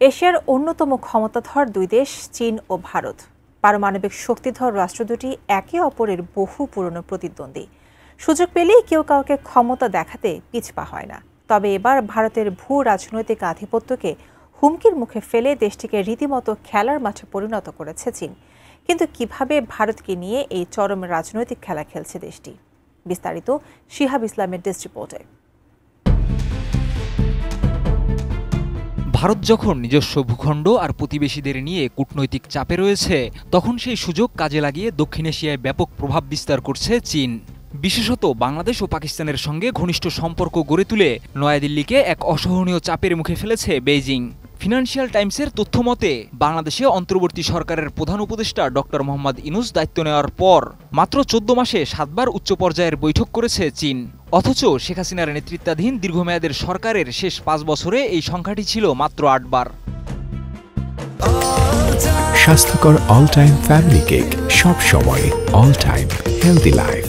এশিয়ার অন্যতম ক্ষমতাধর দুই দেশ চীন ও ভারত। পারমাণবিক শক্তিধর রাষ্ট্র দুটি একে অপরের বহু পুরনো প্রতিদ্বন্দ্বী। সুযোগ পেলেই কেউ কাউকে ক্ষমতা দেখাতে পিছপা হয় না। তবে এবার ভারতের ভূ রাজনৈতিক আধিপত্যকে হুমকির মুখে ফেলে দেশটিকে রীতিমতো খেলার মাঠে পরিণত করেছে চীন। কিন্তু কিভাবে ভারতকে নিয়ে এই চরম রাজনৈতিক খেলা খেলছে দেশটি? বিস্তারিত শিহাব ইসলামের ডেস্ক রিপোর্টে। ভারত যখন নিজস্ব ভূখণ্ড আর প্রতিবেশীদের নিয়ে কূটনৈতিক চাপে রয়েছে, তখন সেই সুযোগ কাজে লাগিয়ে দক্ষিণ এশিয়ায় ব্যাপক প্রভাব বিস্তার করছে চীন। বিশেষত বাংলাদেশ ও পাকিস্তানের সঙ্গে ঘনিষ্ঠ সম্পর্ক গড়ে তুলে নয়াদিল্লিকে এক অসহনীয় চাপের মুখে ফেলেছে বেইজিং। ফিনান্সিয়াল টাইমসের তথ্য মতে, বাংলাদেশে অন্তর্বর্তী সরকারের প্রধান উপদেষ্টা ডক্টর মোহাম্মদ ইউনূস দায়িত্ব নেওয়ার পর মাত্র 14 মাসে 7 বার উচ্চ পর্যায়ের বৈঠক করেছে চীন। অথচ শেখ হাসিনার নেতৃত্বাধীন দীর্ঘমেয়াদের সরকারের শেষ 5 বছরে এই সংখ্যাটি ছিল মাত্র 8 বার। স্বাস্থ্যকর অল টাইম ফ্যামিলি কেক, সব সময় অল টাইম হেলদি লাইফ।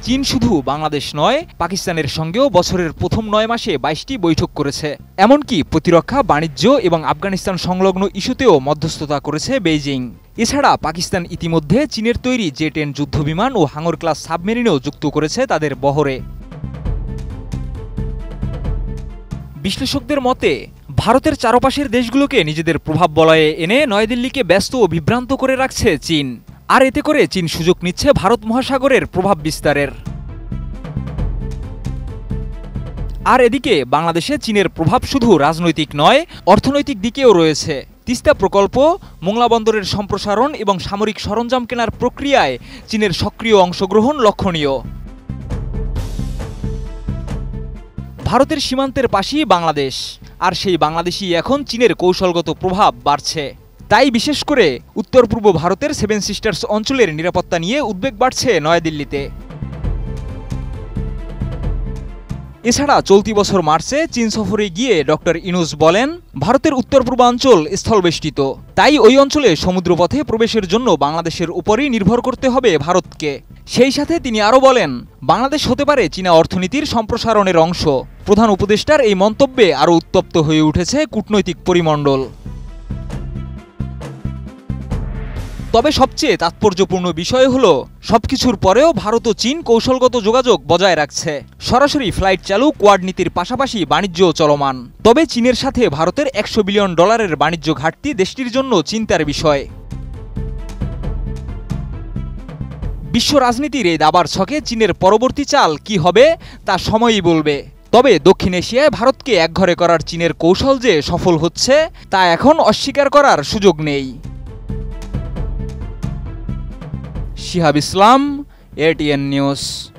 চীন শুধু বাংলাদেশ নয়, পাকিস্তানের সঙ্গেও বছরের প্রথম 9 মাসে 22টি বৈঠক করেছে। এমনকি প্রতিরক্ষা, বাণিজ্য এবং আফগানিস্তান সংলগ্ন ইস্যুতেও মধ্যস্থতা করেছে বেইজিং। এছাড়া পাকিস্তান ইতিমধ্যে চীনের তৈরি জে-10 যুদ্ধবিমান ও হাঙর ক্লাস সাবমেরিনও যুক্ত করেছে তাদের বহরে। বিশ্লেষকদের মতে, ভারতের চারপাশের দেশগুলোকে নিজেদের প্রভাব বলয়ে এনে নয়াদিল্লিকে ব্যস্ত ও বিভ্রান্ত করে রাখছে চীন। আর এতে করে চীন সুযোগ নিচ্ছে ভারত মহাসাগরের প্রভাব বিস্তারের। আর এদিকে বাংলাদেশে চীনের প্রভাব শুধু রাজনৈতিক নয়, অর্থনৈতিক দিকেও রয়েছে। তিস্তা প্রকল্প, মোংলা বন্দরের সম্প্রসারণ এবং সামরিক সরঞ্জাম কেনার প্রক্রিয়ায় চীনের সক্রিয় অংশগ্রহণ লক্ষণীয়। ভারতের সীমান্তের পাশেই বাংলাদেশ, আর সেই বাংলাদেশই এখন চীনের কৌশলগত প্রভাব বাড়ছে। তাই বিশেষ করে উত্তর পূর্ব ভারতের 7 সিস্টার্স অঞ্চলের নিরাপত্তা নিয়ে উদ্বেগ বাড়ছে নয়াদিল্লিতে। এছাড়া চলতি বছর মার্চে চীন সফরে গিয়ে ডক্টর ইউনূস বলেন, ভারতের উত্তর পূর্বাঞ্চল স্থলবেষ্টিত, তাই ওই অঞ্চলে সমুদ্রপথে প্রবেশের জন্য বাংলাদেশের উপরই নির্ভর করতে হবে ভারতকে। সেই সাথে তিনি আরও বলেন, বাংলাদেশ হতে পারে চীনা অর্থনীতির সম্প্রসারণের অংশ। প্রধান উপদেষ্টার এই মন্তব্যে আরও উত্তপ্ত হয়ে উঠেছে কূটনৈতিক পরিমণ্ডল। তবে সবচেয়ে তাৎপর্যপূর্ণ বিষয় হলো, সবকিছুর পরেও ভারত ও চীন কৌশলগত যোগাযোগ বজায় রাখছে। সরাসরি ফ্লাইট চালু, কোয়াড নীতির পাশাপাশি বাণিজ্যও চলমান। তবে চীনের সাথে ভারতের $100 বিলিয়ন বাণিজ্য ঘাটতি দেশটির জন্য চিন্তার বিষয়। বিশ্ব রাজনীতির এই দাবার ছকে চীনের পরবর্তী চাল কি হবে তা সময়ই বলবে। তবে দক্ষিণ এশিয়ায় ভারতকে একঘরে করার চীনের কৌশল যে সফল হচ্ছে, তা এখন অস্বীকার করার সুযোগ নেই। শিহাব ইসলাম, ATN নিউজ।